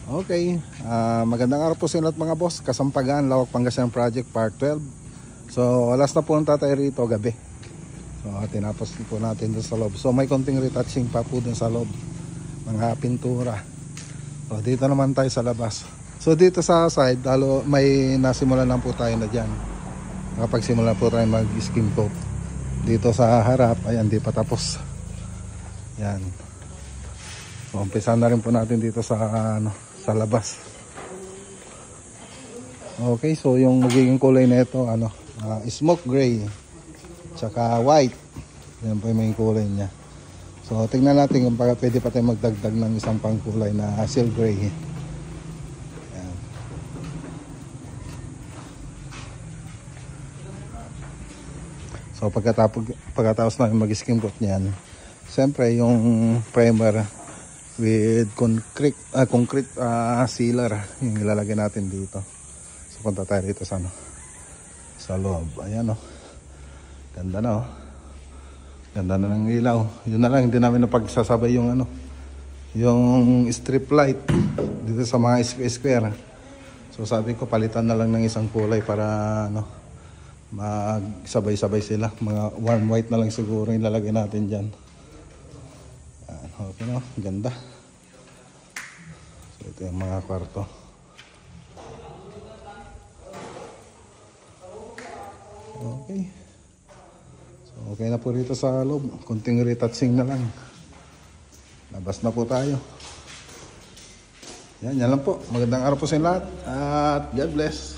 Okay, magandang araw po sa lahat mga boss. Kasampagan, Lawak Pangasinan Project Part 12. So last na po ang tatay rito gabi. So tinapos po natin doon sa loob. So may konting retouching pa po doon sa loob, mga pintura. So dito naman tayo sa labas. So dito sa side may nasimulan lang po tayo na dyan. Nakapagsimula po tayo mag skim coat. Dito sa harap, ayan, di pa tapos. Yan. So umpisa na rin po natin dito sa sa labas. Okay, so yung magiging kulay nito smoke gray tsaka white. Yan po yung magiging kulay niya. So tingnan natin kung pwede pa tayo magdagdag ng isang pangkulay na seal gray. Yan. So pagkatapos na mag-skim coat niyan, siyempre yung primer with concrete sealer yung ilalagay natin dito. So punta tayo dito sa sa loob. Ayan ganda na ganda na ng ilaw. Yun na lang, hindi namin napagsasabay yung yung strip light dito sa mga square. So sabi ko palitan na lang ng isang kulay para magsabay-sabay sila. Mga warm white na lang siguro yung ilalagay natin dyan. Okay ganda. So ito yung mga kwarto. Okay. So okay na po rito sa loob. Kunting retouching na lang. Labas na po tayo. Yan lang po. Magandang araw po sa lahat. At God bless.